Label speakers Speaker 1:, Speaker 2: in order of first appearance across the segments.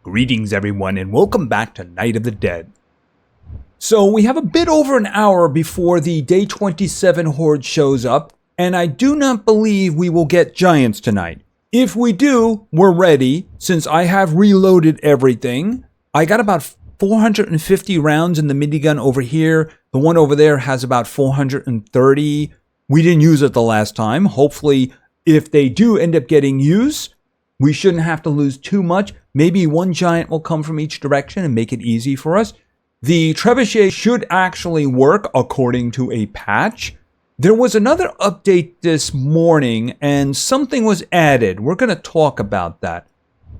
Speaker 1: Greetings everyone and welcome back to Night of the Dead. So we have a bit over an hour before the day 27 horde shows up, and I do not believe we will get giants tonight. If we do, we're ready, since I have reloaded everything. I got about 450 rounds in the minigun over here. The one over there has about 430. We didn't use it the last time. Hopefully, if they do end up getting used, we shouldn't have to lose too much. Maybe one giant will come from each direction and make it easy for us. The trebuchet should actually work according to a patch. There was another update this morning and something was added. We're going to talk about that.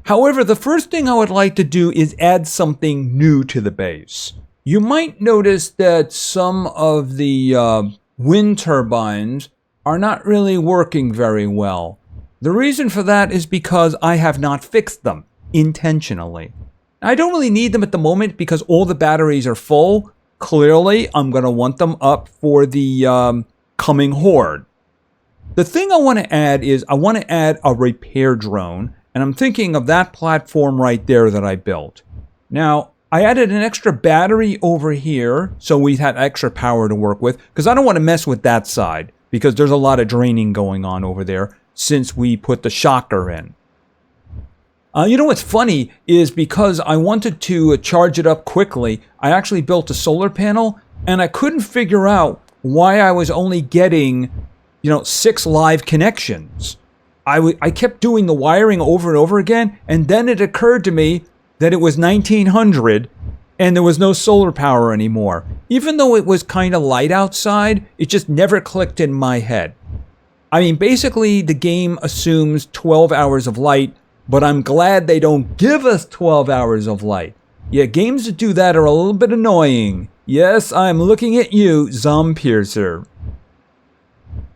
Speaker 1: However, the first thing I would like to do is add something new to the base. You might notice that some of the wind turbines are not really working very well. The reason for that is because I have not fixed them intentionally. I don't really need them at the moment because all the batteries are full. Clearly, I'm going to want them up for the coming horde. The thing I want to add is I want to add a repair drone, and I'm thinking of that platform right there that I built. Now, I added an extra battery over here so we had extra power to work with because I don't want to mess with that side because there's a lot of draining going on over there since we put the shocker in. You know what's funny is because I wanted to charge it up quickly, I actually built a solar panel and I couldn't figure out why I was only getting, 6 live connections. I kept doing the wiring over and over again, and then it occurred to me that it was 1900 and there was no solar power anymore. Even though it was kind of light outside, it just never clicked in my head. I mean, basically, the game assumes 12 hours of light, but I'm glad they don't give us 12 hours of light. Yeah, games that do that are a little bit annoying. Yes, I'm looking at you, Zompiercer.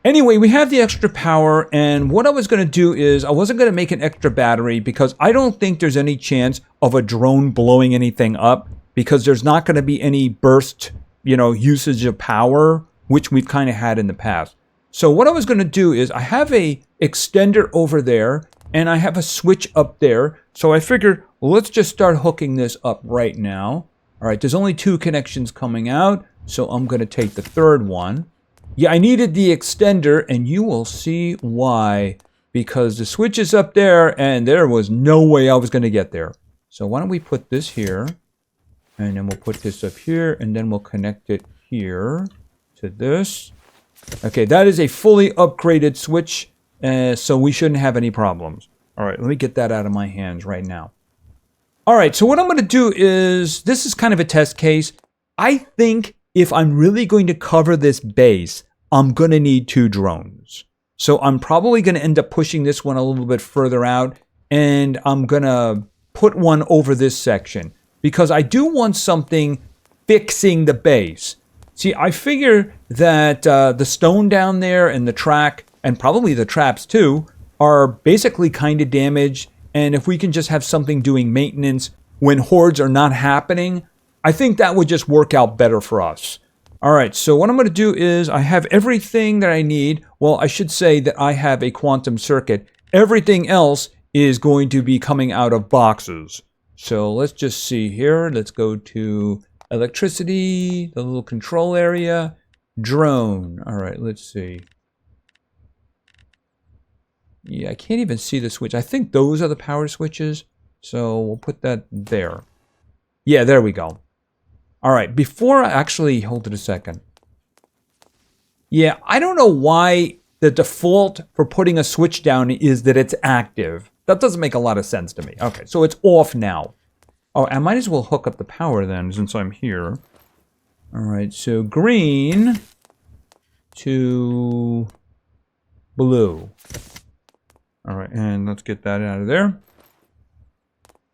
Speaker 1: Anyway, we have the extra power, and what I was going to do is I wasn't going to make an extra battery because I don't think there's any chance of a drone blowing anything up because there's not going to be any burst, usage of power, which we've kind of had in the past. So what I was going to do is I have a extender over there and I have a switch up there. So I figured, well, let's just start hooking this up right now. All right, there's only 2 connections coming out. So I'm going to take the third one. Yeah, I needed the extender and you will see why. Because the switch is up there and there was no way I was going to get there. So why don't we put this here. And then we'll put this up here and then we'll connect it here to this. Okay, that is a fully upgraded switch, so we shouldn't have any problems. All right, let me get that out of my hands right now. All right, so what I'm going to do is, this is kind of a test case. I think if I'm really going to cover this base, I'm going to need 2 drones. So I'm probably going to end up pushing this one a little bit further out, and I'm going to put one over this section, because I do want something fixing the base. See, I figure that the stone down there and the track, and probably the traps too, are basically kind of damaged. And if we can just have something doing maintenance when hordes are not happening, I think that would just work out better for us. All right, so what I'm going to do is I have everything that I need. Well, I should say that I have a quantum circuit. Everything else is going to be coming out of boxes. So let's just see here. Let's go to electricity, the little control area, drone. All right, let's see. Yeah, I can't even see the switch. I think those are the power switches. So we'll put that there. Yeah, there we go. All right, before I actually, hold it a second. Yeah, I don't know why the default for putting a switch down is that it's active. That doesn't make a lot of sense to me. Okay, so it's off now. Oh, I might as well hook up the power then, since I'm here. All right, so green to blue. All right, and let's get that out of there.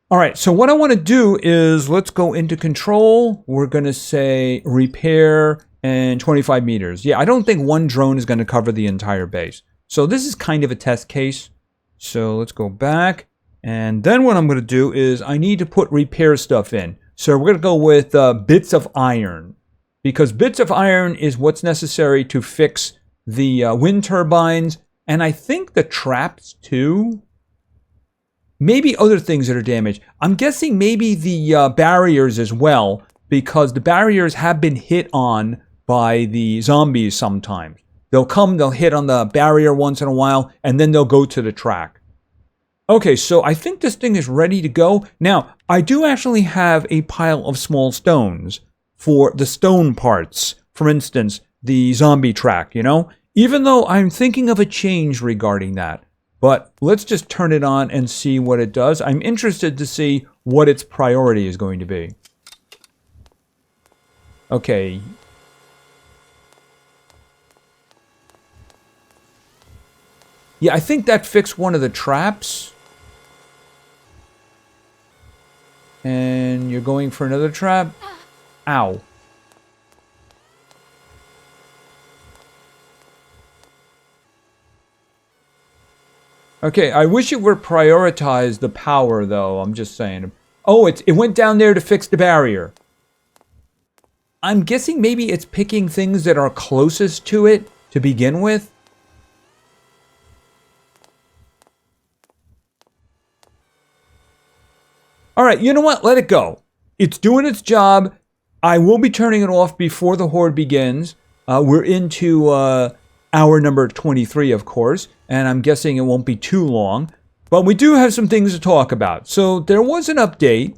Speaker 1: All right, so what I want to do is let's go into control. We're going to say repair and 25 meters. Yeah, I don't think one drone is going to cover the entire base. So this is kind of a test case. So let's go back. And then what I'm going to do is I need to put repair stuff in. So we're going to go with bits of iron. Because bits of iron is what's necessary to fix the wind turbines. And I think the traps too. maybe other things that are damaged. I'm guessing maybe the barriers as well, because the barriers have been hit on by the zombies sometimes. They'll come, they'll hit on the barrier once in a while, and then they'll go to the track. Okay, so I think this thing is ready to go. Now, I do actually have a pile of small stones for the stone parts. For instance, the zombie track, you know? Even though I'm thinking of a change regarding that. But let's just turn it on and see what it does. I'm interested to see what its priority is going to be. Okay. Yeah, I think that fixed one of the traps. And you're going for another trap? Ow. Okay, I wish it would prioritize the power, though. I'm just saying. Oh, it went down there to fix the barrier. I'm guessing maybe it's picking things that are closest to it to begin with. All right, you know what? Let it go. It's doing its job. I will be turning it off before the horde begins. We're into hour number 23, of course, and I'm guessing it won't be too long. But we do have some things to talk about. So there was an update,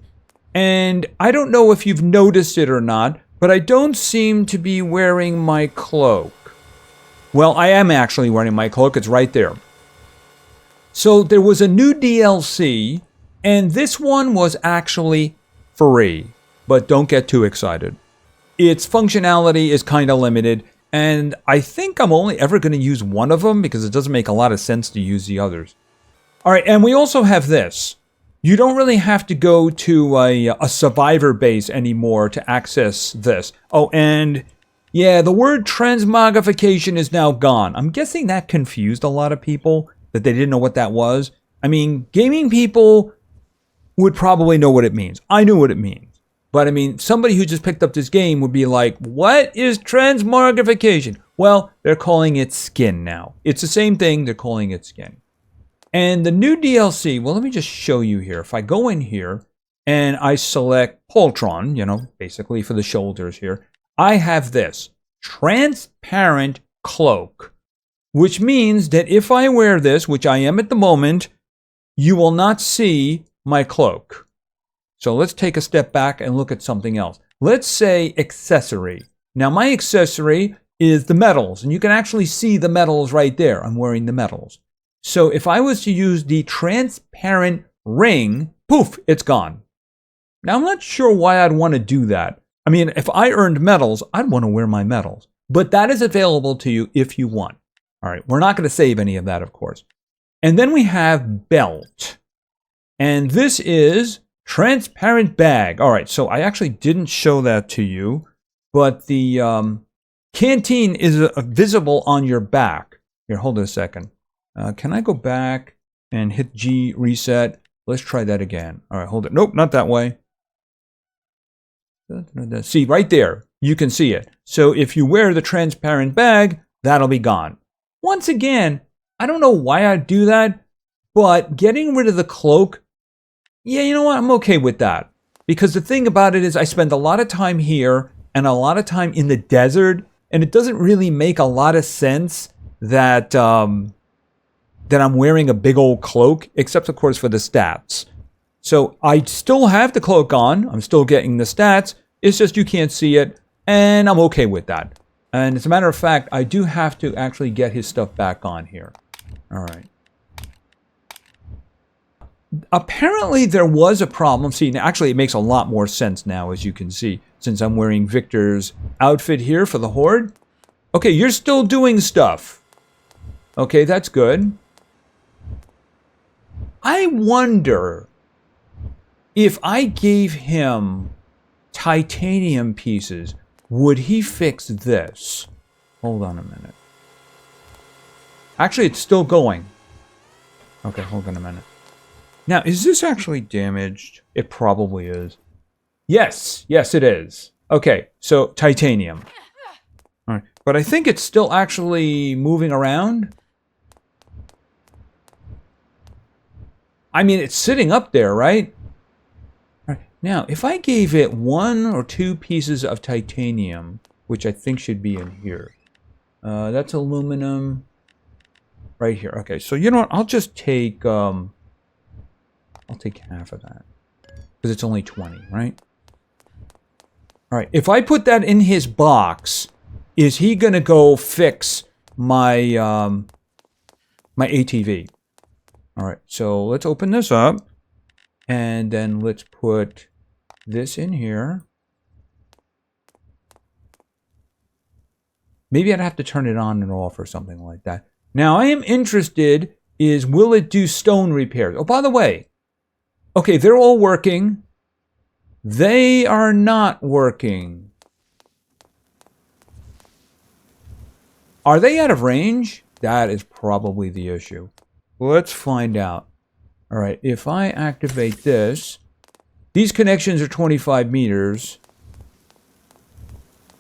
Speaker 1: and I don't know if you've noticed it or not, but I don't seem to be wearing my cloak. Well, I am actually wearing my cloak. It's right there. So there was a new DLC, and this one was actually free. But don't get too excited. Its functionality is kind of limited, and I think I'm only ever going to use one of them because it doesn't make a lot of sense to use the others. All right, and we also have this. You don't really have to go to a survivor base anymore to access this. Oh, and yeah, the word transmogrification is now gone. I'm guessing that confused a lot of people, that they didn't know what that was. I mean, gaming people would probably know what it means. I knew what it means. But I mean, somebody who just picked up this game would be like, what is transmogrification? Well, they're calling it skin now. It's the same thing, they're calling it skin. And the new DLC, well, let me just show you here. If I go in here and I select Poltron, you know, basically for the shoulders here, I have this transparent cloak, which means that if I wear this, which I am at the moment, you will not see my cloak. So let's take a step back and look at something else. Let's say accessory. Now my accessory is the medals, and you can actually see the medals right there. I'm wearing the medals. So if I was to use the transparent ring, poof, it's gone. Now I'm not sure why I'd want to do that. I mean, if I earned medals, I'd want to wear my medals. But that is available to you if you want. All right, we're not going to save any of that, of course. And then we have belt. And this is transparent bag. All right, so I actually didn't show that to you, but the canteen is visible on your back. Here, hold it a second. Can I go back and hit G reset? Let's try that again. All right, hold it. Nope, not that way. See, right there, you can see it. So if you wear the transparent bag, that'll be gone. Once again, I don't know why I'd do that, but getting rid of the cloak, yeah, you know what? I'm okay with that. Because the thing about it is I spend a lot of time here and a lot of time in the desert, and it doesn't really make a lot of sense that that I'm wearing a big old cloak, except of course for the stats. So I still have the cloak on. I'm still getting the stats. It's just you can't see it, and I'm okay with that. And as a matter of fact, I do have to actually get his stuff back on here. All right. Apparently there was a problem. See, actually it makes a lot more sense now, as you can see, since I'm wearing Victor's outfit here for the Horde. Okay, you're still doing stuff. Okay, that's good. I wonder if I gave him titanium pieces, would he fix this? Hold on a minute. Actually, it's still going. Okay, hold on a minute. Now, is this actually damaged? It probably is. Yes, yes it is. Okay, so titanium. All right, but I think it's still actually moving around. I mean, it's sitting up there, right? All right. Now, if I gave it 1 or 2 pieces of titanium, which I think should be in here. That's aluminum right here. Okay, so you know what? I'll just take I'll take half of that because it's only 20, right? All right. If I put that in his box, is he gonna go fix my my ATV? All right. So let's open this up, and then let's put this in here. Maybe I'd have to turn it on and off or something like that. Now, I am interested is, will it do stone repairs? Oh, by the way, okay, they're all working. They are not working. Are they out of range? That is probably the issue. Let's find out. All right, if I activate this, these connections are 25 meters.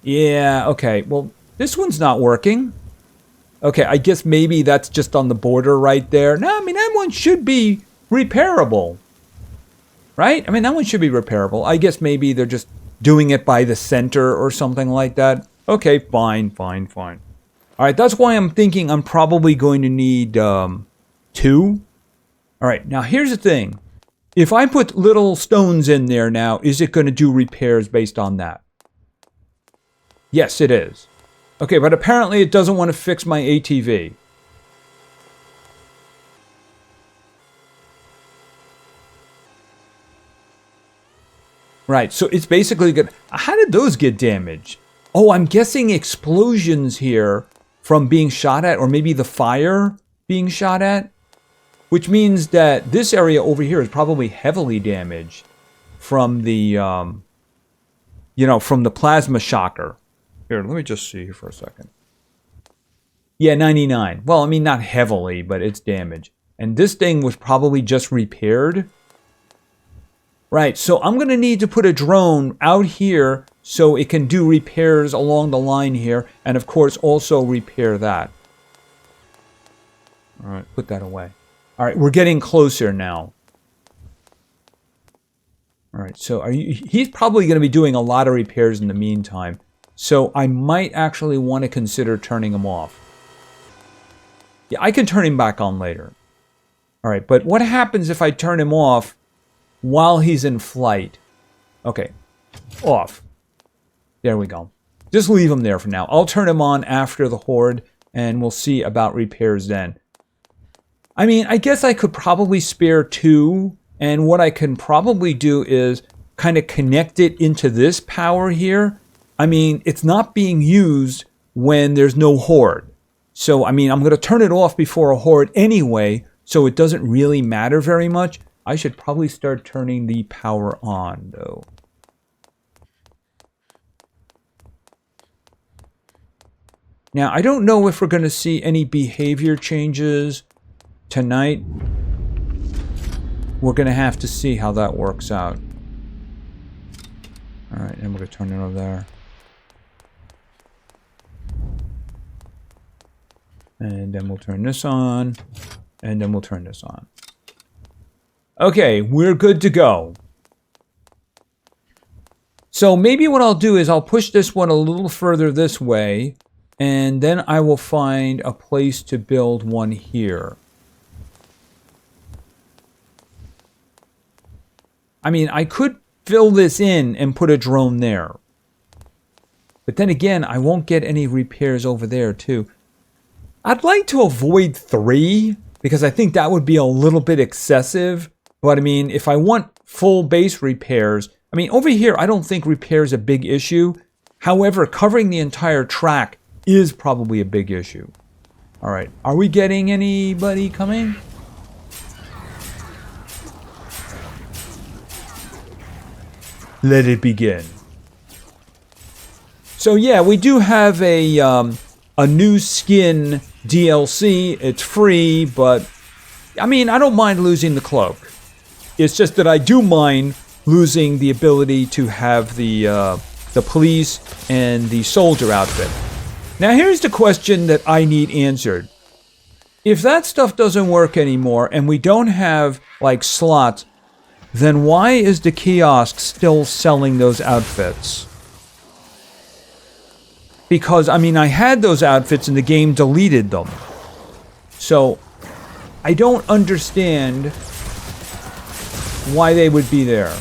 Speaker 1: Yeah, okay, well, this one's not working. Okay, I guess maybe that's just on the border right there. No, I mean, that one should be repairable. Right? I mean, that one should be repairable. I guess maybe they're just doing it by the center or something like that. Okay, fine. All right, that's why I'm thinking I'm probably going to need 2. All right, now here's the thing. If I put little stones in there now, is it going to do repairs based on that? Yes, it is. Okay, but apparently it doesn't want to fix my ATV. Right, so it's basically good. How did those get damaged? Oh, I'm guessing explosions here from being shot at, or maybe the fire being shot at, which means that this area over here is probably heavily damaged from the, you know, from the plasma shocker. Here, let me just see here for a second. Yeah, 99. Well, I mean, not heavily, but it's damaged. And this thing was probably just repaired. Right, so I'm going to need to put a drone out here so it can do repairs along the line here. And, of course, also repair that. All right, put that away. All right, we're getting closer now. All right, so he's probably going to be doing a lot of repairs in the meantime. So I might actually want to consider turning him off. Yeah, I can turn him back on later. All right, but what happens if I turn him off while he's in flight? Okay, off. There we go. Just leave him there for now. I'll turn him on after the horde, and we'll see about repairs then. I mean, I guess I could probably spare 2, and what I can probably do is kind of connect it into this power here. I mean, it's not being used when there's no horde. So, I mean, I'm going to turn it off before a horde anyway, so it doesn't really matter very much. I should probably start turning the power on, though. Now, I don't know if we're going to see any behavior changes tonight. We're going to have to see how that works out. All right, and we're going to turn it over there. And then we'll turn this on. And then we'll turn this on. Okay, we're good to go. So maybe what I'll do is I'll push this one a little further this way. And then I will find a place to build one here. I mean, I could fill this in and put a drone there. But then again, I won't get any repairs over there too. I'd like to avoid 3 because I think that would be a little bit excessive. But I mean, if I want full base repairs, I mean, over here, I don't think repair is a big issue. However, covering the entire track is probably a big issue. All right, are we getting anybody coming? Let it begin. So yeah, we do have a new skin DLC. It's free, but I mean, I don't mind losing the cloak. It's just that I do mind losing the ability to have the police and the soldier outfit. Now here's the question that I need answered. if that stuff doesn't work anymore and we don't have, like, slots, then why is the kiosk still selling those outfits? Because, I mean, I had those outfits and the game deleted them. So, I don't understand why they would be there.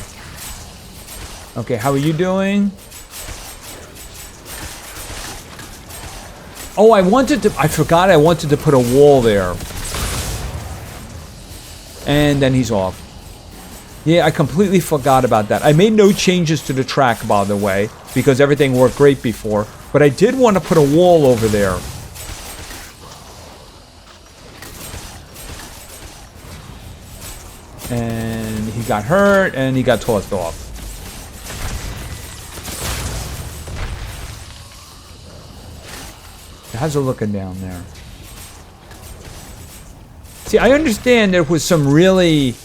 Speaker 1: Okay, how are you doing? Oh, I forgot I wanted to put a wall there. And then he's off. Yeah, I completely forgot about that. I made no changes to the track, by the way, because everything worked great before. But I did want to put a wall over there. And he got hurt, and he got tossed off. How's it looking down there? See, I understand there was some really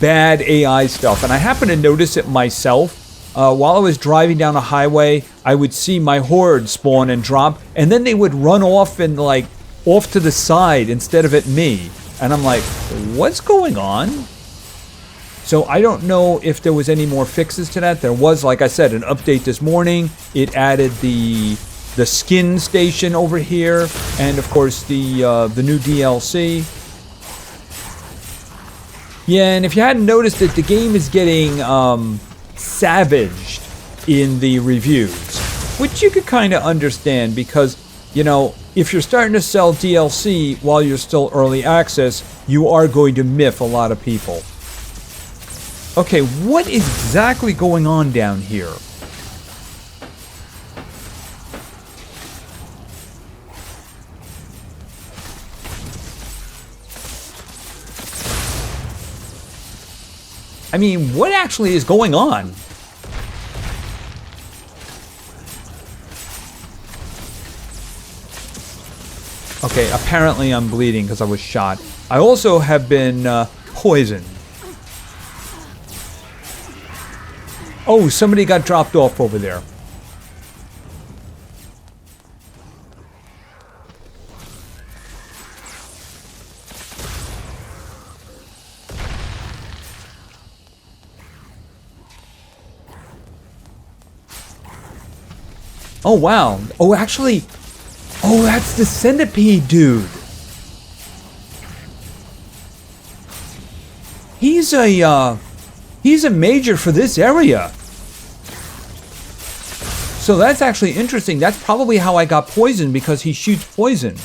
Speaker 1: bad AI stuff, and I happened to notice it myself. While I was driving down a highway, I would see my horde spawn and drop, and then they would run off and, like, off to the side instead of at me. And I'm like, what's going on? So I don't know if there was any more fixes to that. There was, like I said, an update this morning. It added the skin station over here, and of course the new DLC. Yeah, and if you hadn't noticed it, the game is getting savaged in the reviews, which you could kind of understand because, you know, if you're starting to sell DLC while you're still early access, you are going to miff a lot of people. Okay, what is exactly going on down here? I mean, what actually is going on? Okay, apparently I'm bleeding because I was shot. I also have been poisoned. Oh, somebody got dropped off over there. Oh, wow. Oh, actually... Oh, that's the centipede dude. He's a major for this area. So that's actually interesting. That's probably how I got poisoned, because he shoots poison.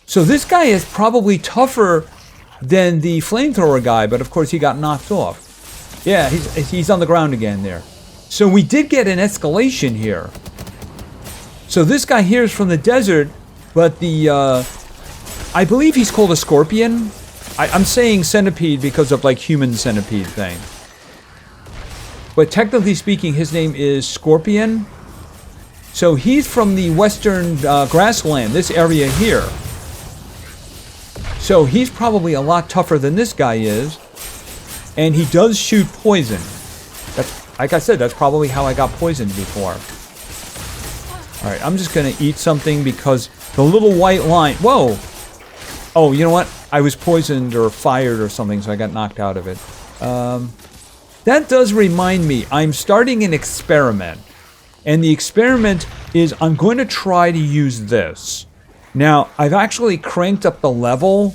Speaker 1: So this guy is probably tougher than the flamethrower guy, but of course he got knocked off. Yeah, he's on the ground again there. So we did get an escalation here. So this guy here is from the desert, but I believe he's called a scorpion. I'm saying centipede because of, like, human centipede thing. But technically speaking, his name is Scorpion. So he's from the western grassland, this area here. So he's probably a lot tougher than this guy is. And he does shoot poison. That's, like I said, that's probably how I got poisoned before. Alright, I'm just going to eat something because the little white line... Whoa! Oh, you know what? I was poisoned or fired or something, so I got knocked out of it. That does remind me, I'm starting an experiment. And the experiment is I'm going to try to use this. Now, I've actually cranked up the level.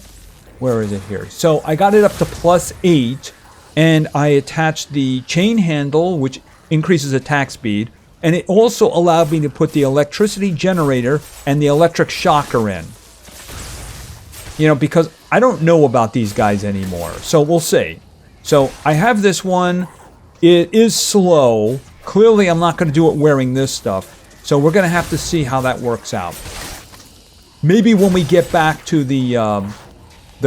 Speaker 1: Where is it here? So I got it up to +8. And I attached the chain handle, which increases attack speed. And it also allowed me to put the electricity generator and the electric shocker in. You know, because I don't know about these guys anymore. So we'll see. So I have this one. It is slow. Clearly I'm not going to do it wearing this stuff. So we're going to have to see how that works out. Maybe when we get back to the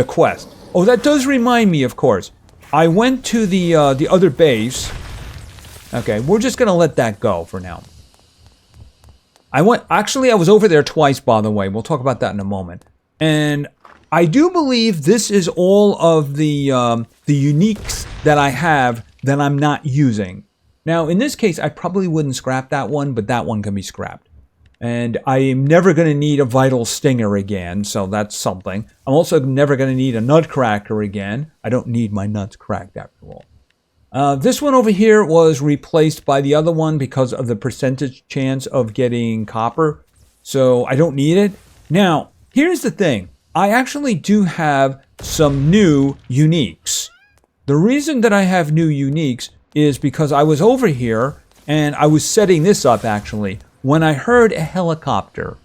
Speaker 1: quest. Oh, that does remind me, of course. I went to the other base. Okay, we're just going to let that go for now. I was over there twice, by the way. We'll talk about that in a moment. And I do believe this is all of the uniques that I have that I'm not using. Now, in this case, I probably wouldn't scrap that one, but that one can be scrapped. And I am never going to need a Vital Stinger again, so that's something. I'm also never going to need a Nutcracker again. I don't need my nuts cracked after all. This one over here was replaced by the other one because of the percentage chance of getting copper. So I don't need it. Now, here's the thing. I actually do have some new uniques. The reason that I have new uniques is because I was over here and I was setting this up actually when I heard a helicopter.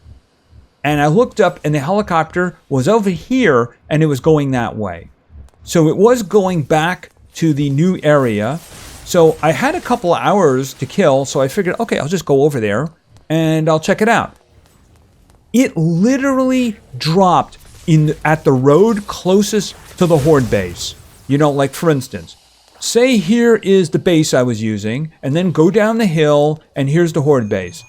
Speaker 1: And I looked up and the helicopter was over here and it was going that way. So it was going back to the new area. So I had a couple of hours to kill, so I figured, okay, I'll just go over there and I'll check it out. It literally dropped at the road closest to the horde base. You know, like for instance, say here is the base I was using, and then go down the hill, and here's the horde base.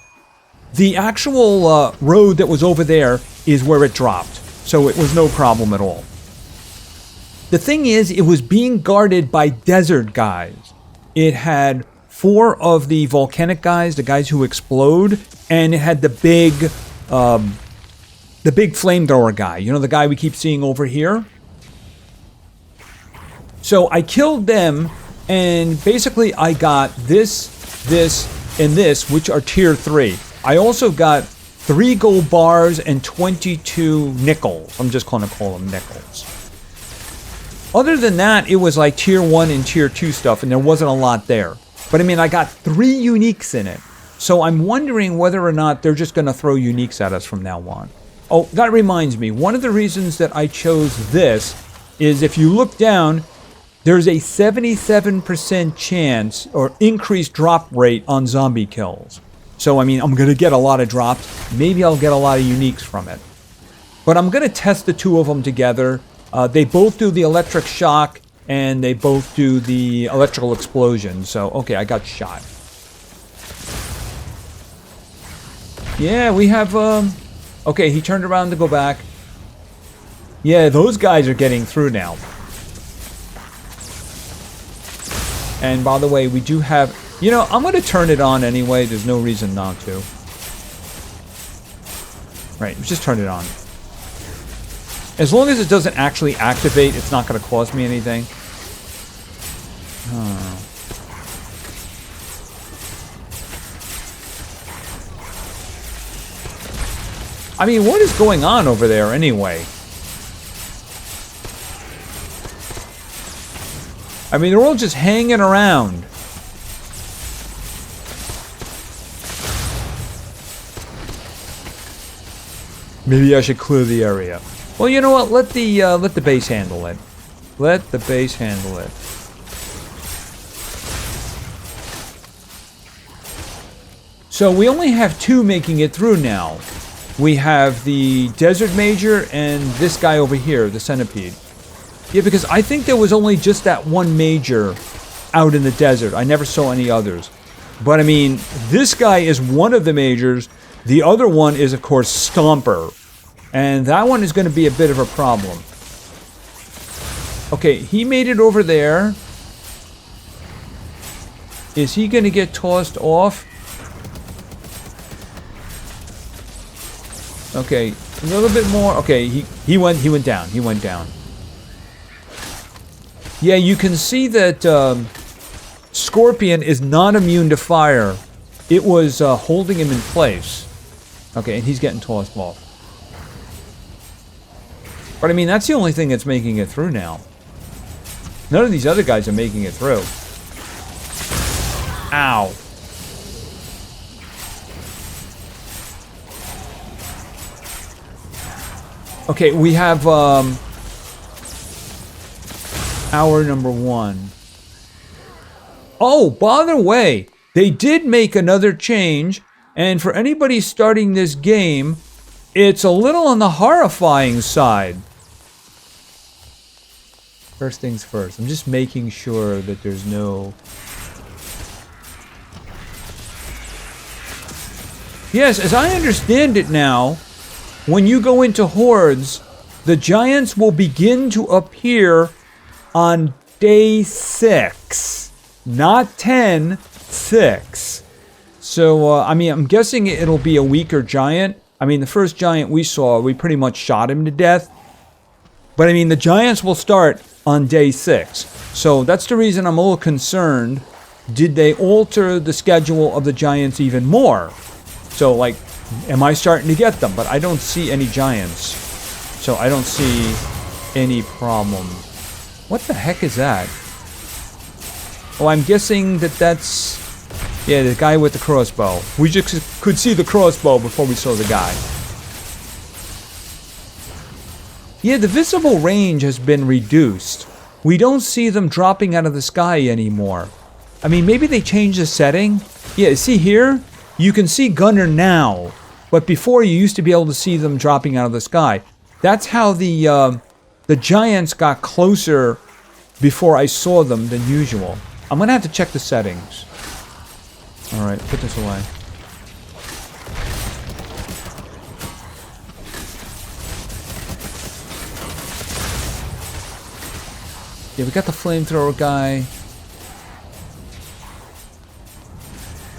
Speaker 1: The actual road that was over there is where it dropped, so it was no problem at all. The thing is, it was being guarded by desert guys. It had 4 of the volcanic guys, the guys who explode, and it had the big flamethrower guy. You know, the guy we keep seeing over here? So I killed them, and basically I got this, and this, which are tier 3. I also got 3 gold bars and 22 nickels. I'm just going to call them nickels. Other than that, it was like tier 1 and tier 2 stuff, and there wasn't a lot there. But I mean, I got 3 uniques in it. So I'm wondering whether or not they're just going to throw uniques at us from now on. Oh, that reminds me. One of the reasons that I chose this is if you look down, there's a 77% chance or increased drop rate on zombie kills. So, I mean, I'm going to get a lot of drops. Maybe I'll get a lot of uniques from it. But I'm going to test the 2 of them together. They both do the electric shock, and they both do the electrical explosion. So, okay, I got shot. Yeah, we have, okay, he turned around to go back. Yeah, those guys are getting through now. And by the way, we do have, you know, I'm going to turn it on anyway. There's no reason not to. Right, just turn it on. As long as it doesn't actually activate, it's not going to cost me anything. I mean, what is going on over there anyway? I mean, they're all just hanging around. Maybe I should clear the area. Well, you know what? Let the base handle it. Let the base handle it. So we only have 2 making it through now. We have the Desert Major and this guy over here, the Centipede. Yeah, because I think there was only just that one Major out in the desert. I never saw any others. But I mean, this guy is one of the Majors. The other one is, of course, Stomper. And that one is going to be a bit of a problem. Okay, he made it over there. Is he going to get tossed off? Okay, a little bit more. Okay, he went down. He went down. Yeah, you can see that Scorpion is not immune to fire. It was holding him in place. Okay, and he's getting tossed off. But I mean, that's the only thing that's making it through now. None of these other guys are making it through. Ow. Okay, we have hour number 1. Oh, by the way, they did make another change, and for anybody starting this game, it's a little on the horrifying side. First things first, I'm just making sure that there's no... Yes, as I understand it now, when you go into hordes, the giants will begin to appear on day 6. Not 10, 6. So, I mean, I'm guessing it'll be a weaker giant. I mean, the first giant we saw, we pretty much shot him to death. But, I mean, the giants will start on day 6. So, that's the reason I'm a little concerned. Did they alter the schedule of the giants even more? So, like, am I starting to get them? But I don't see any giants. So, I don't see any problem. What the heck is that? Oh, I'm guessing that's... Yeah, the guy with the crossbow. We just could see the crossbow before we saw the guy. Yeah, the visible range has been reduced. We don't see them dropping out of the sky anymore. I mean, maybe they changed the setting. Yeah, see here? You can see Gunner now. But before, you used to be able to see them dropping out of the sky. That's how the giants got closer before I saw them than usual. I'm going to have to check the settings. Alright, put this away. Yeah, we got the flamethrower guy.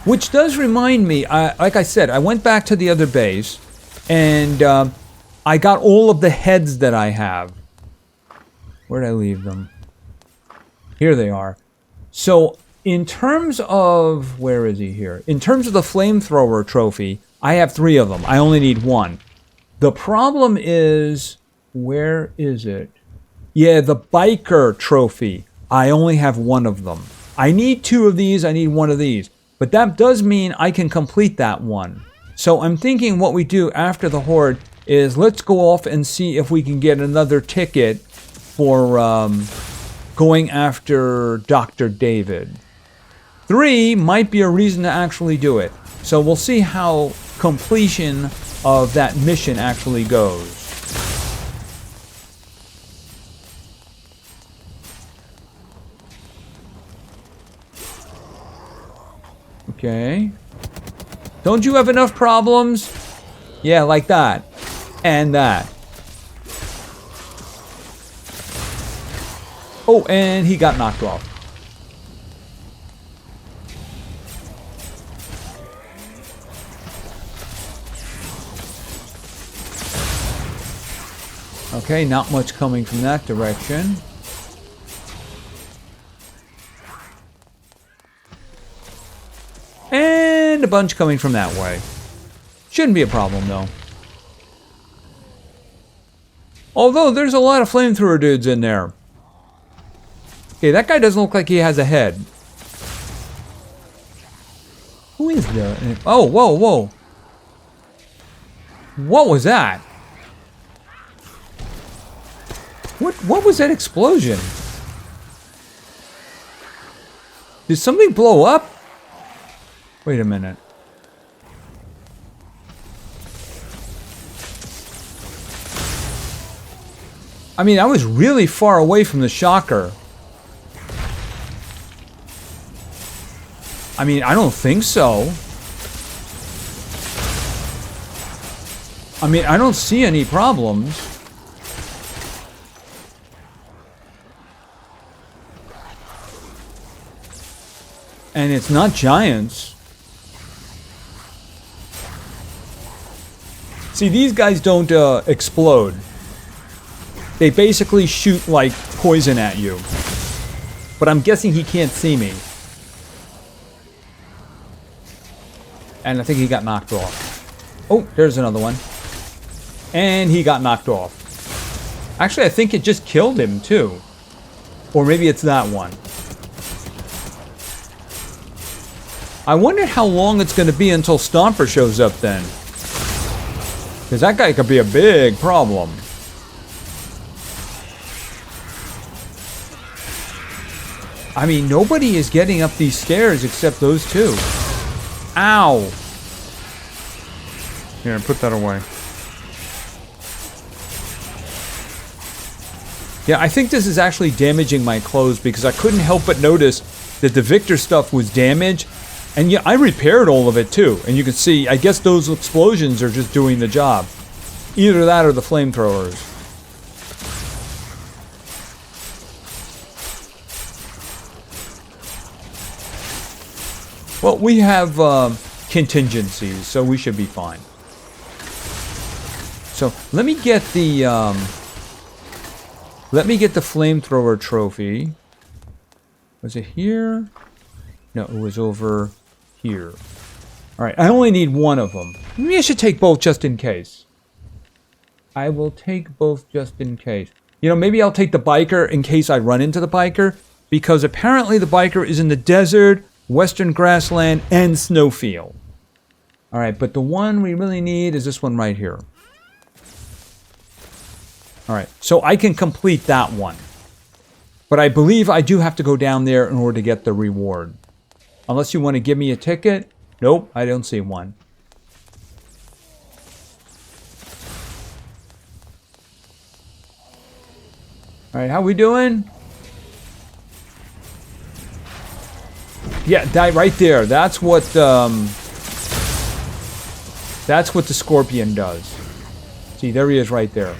Speaker 1: Which does remind me, like I said, I went back to the other base, and I got all of the heads that I have. Where'd I leave them? Here they are. So, in terms of... Where is he here? In terms of the flamethrower trophy, I have 3 of them. I only need 1. The problem is... Where is it? Yeah, the biker trophy. I only have 1 of them. I need 2 of these. I need 1 of these. But that does mean I can complete that one. So I'm thinking what we do after the Horde is let's go off and see if we can get another ticket for going after Dr. David. 3 might be a reason to actually do it. So we'll see how completion of that mission actually goes. Okay. Don't you have enough problems? Yeah, like that. And that. Oh, and he got knocked off. Okay, not much coming from that direction. And a bunch coming from that way. Shouldn't be a problem, though. Although, there's a lot of flamethrower dudes in there. Okay, that guy doesn't look like he has a head. Who is the... Oh, whoa, whoa. What was that? What was that explosion? Did something blow up? Wait a minute. I mean, I was really far away from the shocker. I mean, I don't think so. I mean, I don't see any problems. And it's not giants. See, these guys don't explode. They basically shoot like poison at you. But I'm guessing he can't see me. And I think he got knocked off. Oh, there's another one. And he got knocked off. Actually, I think it just killed him too. Or maybe it's that one. I wonder how long it's going to be until Stomper shows up then. Because that guy could be a big problem. I mean, nobody is getting up these stairs except those 2. Ow! Here, put that away. Yeah, I think this is actually damaging my clothes because I couldn't help but notice that the Victor stuff was damaged. And yeah, I repaired all of it too. And you can see, I guess those explosions are just doing the job. Either that or the flamethrowers. Well, we have contingencies, so we should be fine. So let me get the flamethrower trophy. Was it here? No, it was over here. All right, I only need one of them. Maybe I should take both just in case. I will take both just in case. You know, maybe I'll take the biker in case I run into the biker, because apparently the biker is in the desert, western grassland, and snowfield. All right, but the one we really need is this one right here. All right, so I can complete that one. But I believe I do have to go down there in order to get the reward. Unless you want to give me a ticket. Nope, I don't see one. All right, how we doing? Yeah, die right there. That's what the scorpion does. See, there he is right there.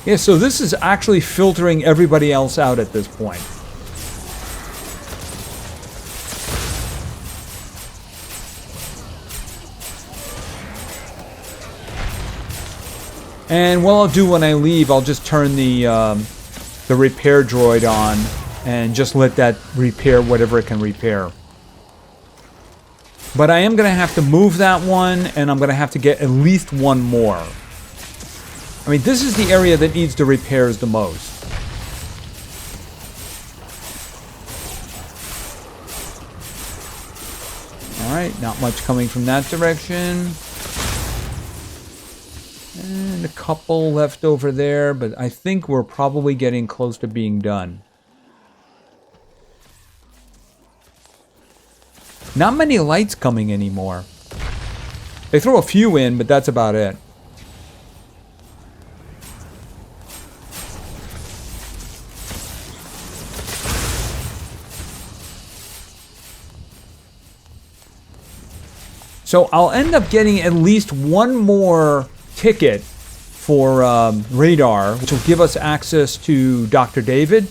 Speaker 1: Yeah, so this is actually filtering everybody else out at this point. And what I'll do when I leave, I'll just turn the repair droid on and just let that repair whatever it can repair. But I am going to have to move that one, and I'm going to have to get at least one more. I mean, this is the area that needs the repairs the most. Alright, not much coming from that direction. And a couple left over there, but I think we're probably getting close to being done. Not many lights coming anymore. They throw a few in, but that's about it. So I'll end up getting at least one more ticket for radar, which will give us access to Dr. David.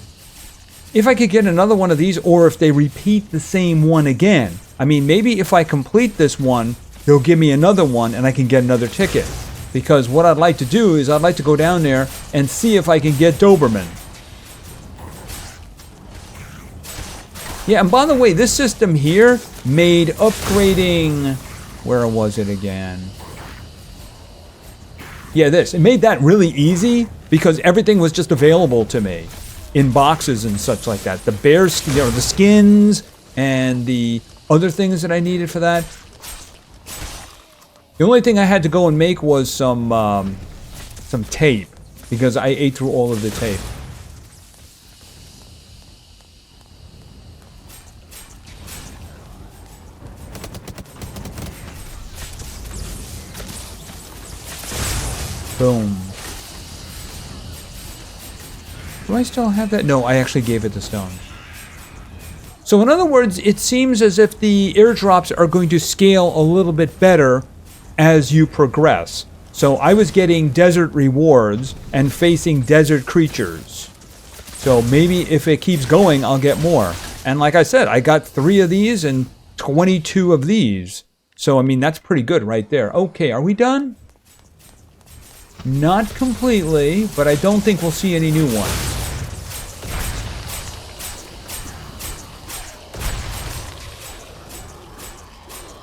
Speaker 1: If I could get another one of these, or if they repeat the same one again. I mean, maybe if I complete this one, they'll give me another one and I can get another ticket. Because what I'd like to do is I'd like to go down there and see if I can get Doberman. Yeah, and by the way, this system here made upgrading... Where was it again? Yeah, this. It made that really easy because everything was just available to me in boxes and such like that. The bears, you know, the skins and the other things that I needed for that. The only thing I had to go and make was some tape because I ate through all of the tape. Boom. Do I still have that? No, I actually gave it the stone. So in other words, it seems as if the airdrops are going to scale a little bit better as you progress. So I was getting desert rewards and facing desert creatures. So maybe if it keeps going, I'll get more. And like I said, I got 3 of these and 22 of these. So, I mean, that's pretty good right there. Okay, are we done? Not completely, but I don't think we'll see any new ones.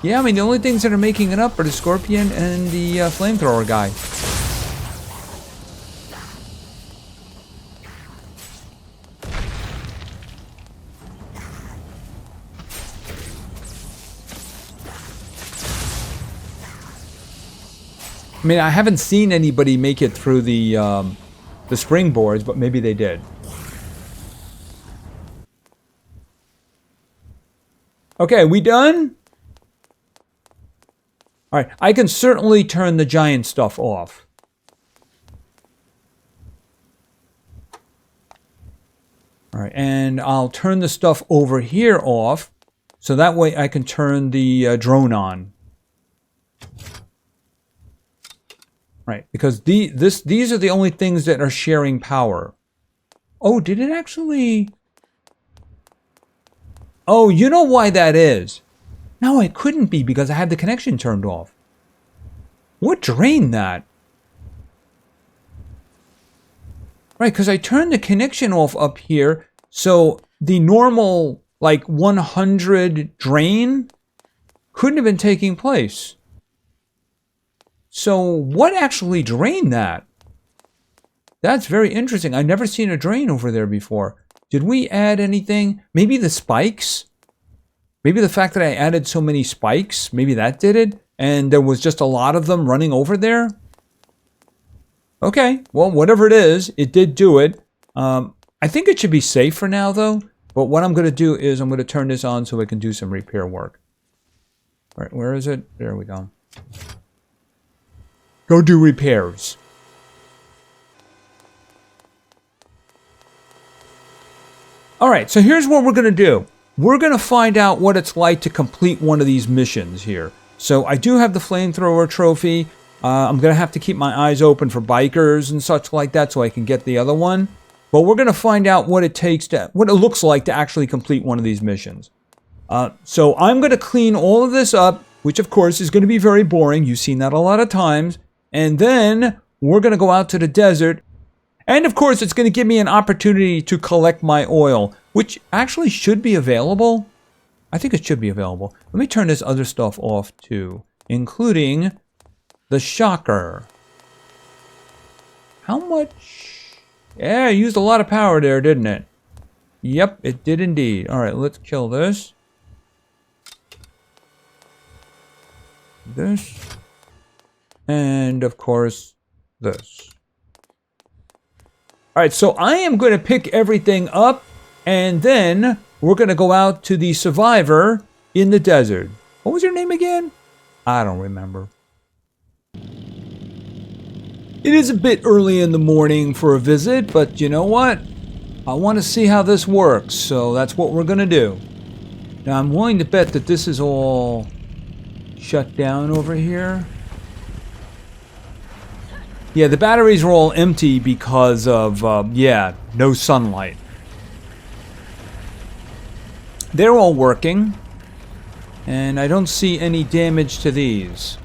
Speaker 1: Yeah, I mean, the only things that are making it up are the Scorpion and the flamethrower guy. I mean, I haven't seen anybody make it through the springboards, but maybe they did. Okay, we done? All right, I can certainly turn the giant stuff off. All right, and I'll turn the stuff over here off, so that way I can turn the drone on. Right, because these are the only things that are sharing power. Oh, did it actually... Oh, you know why that is. No, it couldn't be because I had the connection turned off. What drained that? Right, because I turned the connection off up here, so the normal, like, 100 drain couldn't have been taking place. So what actually drained that? That's very interesting. I've never seen a drain over there before. Did we add anything? Maybe the spikes? Maybe the fact that I added so many spikes, maybe that did it? And there was just a lot of them running over there? Okay, well, whatever it is, it did do it. I think it should be safe for now, though. But what I'm going to do is I'm going to turn this on so we can do some repair work. All right, where is it? There we go. Go do repairs. All right, so here's what we're going to do. We're going to find out what it's like to complete one of these missions here. So I do have the flamethrower trophy. I'm going to have to keep my eyes open for bikers and such like that so I can get the other one. But we're going to find out what it takes to, what it looks like to actually complete one of these missions. So I'm going to clean all of this up, which of course is going to be very boring. You've seen that a lot of times. And then we're going to go out to the desert. And of course, it's going to give me an opportunity to collect my oil, which actually should be available. I think it should be available. Let me turn this other stuff off too, including the shocker. How much? Yeah, it used a lot of power there, didn't it? Yep, it did indeed. All right, let's kill this. This. And of course, this. All right, so I am going to pick everything up, and then we're going to go out to the survivor in the desert. What was her name again? I don't remember. It is a bit early in the morning for a visit, but you know what? I want to see how this works, so that's what we're going to do. Now, I'm willing to bet that this is all shut down over here. Yeah, the batteries are all empty because of, yeah, no sunlight. They're all working, and I don't see any damage to these.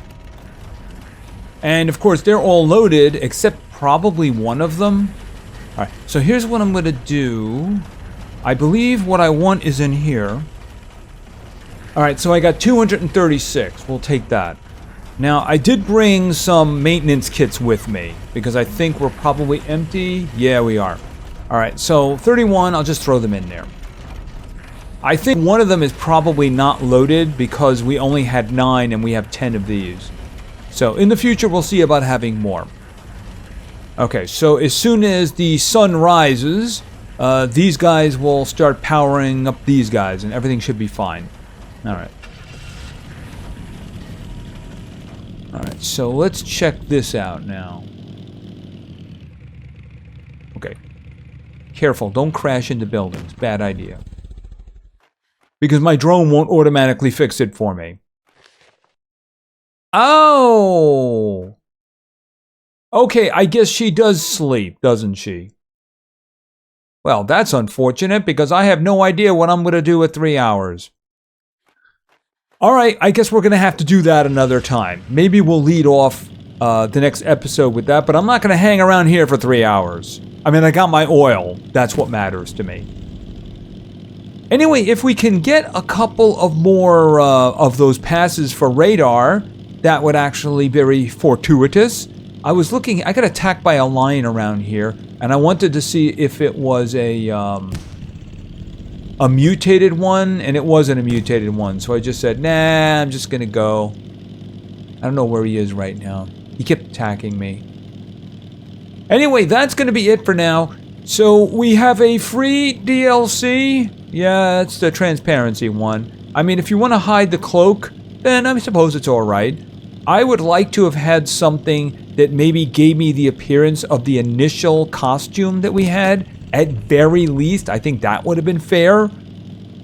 Speaker 1: And of course, they're all loaded, except probably one of them. All right, so here's what I'm going to do. I believe what I want is in here. All right, so I got 236. We'll take that. Now, I did bring some maintenance kits with me, because I think we're probably empty. Yeah, we are. All right, so 31, I'll just throw them in there. I think one of them is probably not loaded, because we only had 9 and we have 10 of these. So, in the future, we'll see about having more. Okay, so as soon as the sun rises, these guys will start powering up these guys, and everything should be fine. All right. Alright, so let's check this out now. Okay. Careful, don't crash into buildings. Bad idea. Because my drone won't automatically fix it for me. Oh! Okay, I guess she does sleep, doesn't she? Well, that's unfortunate because I have no idea what I'm going to do at 3 hours. Alright, I guess we're going to have to do that another time. Maybe we'll lead off the next episode with that, but I'm not going to hang around here for 3 hours. I mean, I got my oil. That's what matters to me. Anyway, if we can get a couple of more of those passes for radar, that would actually be very fortuitous. I was looking, I got attacked by a lion around here, and I wanted to see if it was a mutated one, and it wasn't a mutated one, so I just said, nah, I'm just gonna go. I don't know where he is right now. He kept attacking me. Anyway, that's gonna be it for now. So, we have a free DLC. Yeah, it's the transparency one. I mean, if you want to hide the cloak, then I suppose it's alright. I would like to have had something that maybe gave me the appearance of the initial costume that we had. At very least, I think that would have been fair.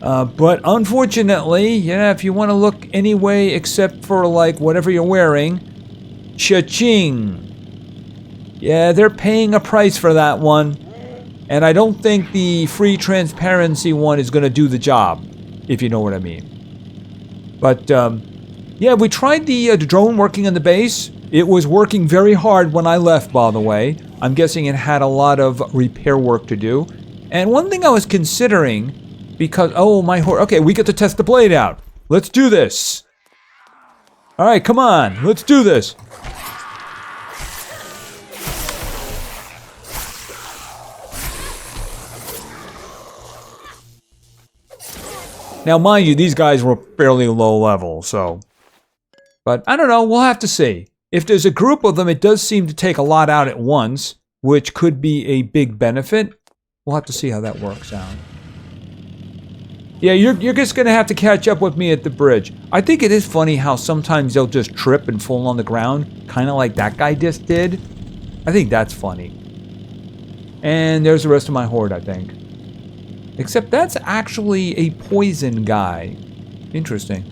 Speaker 1: But unfortunately, yeah, if you want to look any way except for, like, whatever you're wearing, cha-ching. Yeah, they're paying a price for that one. And I don't think the free transparency one is going to do the job, if you know what I mean. But, yeah, we tried the drone working on the base. It was working very hard when I left, by the way. I'm guessing it had a lot of repair work to do. And one thing I was considering, because, oh, my horse. Okay, we get to test the blade out. Let's do this. All right, come on. Let's do this. Now, mind you, these guys were fairly low level, so... But, I don't know, we'll have to see. If there's a group of them, it does seem to take a lot out at once, which could be a big benefit. We'll have to see how that works out. Yeah, you're just gonna have to catch up with me at the bridge. I think it is funny how sometimes they'll just trip and fall on the ground, kind of like that guy just did. I think that's funny. And there's the rest of my horde, I think. Except that's actually a poison guy. Interesting.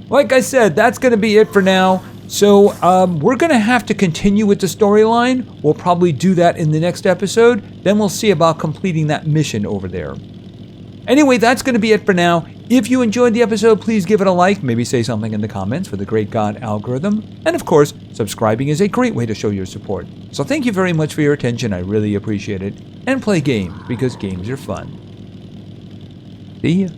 Speaker 1: Like I said, that's going to be it for now. So we're going to have to continue with the storyline. We'll probably do that in the next episode. Then we'll see about completing that mission over there. Anyway, that's going to be it for now. If you enjoyed the episode, please give it a like. Maybe say something in the comments for the great God algorithm. And of course, subscribing is a great way to show your support. So thank you very much for your attention. I really appreciate it. And play games, because games are fun. See ya.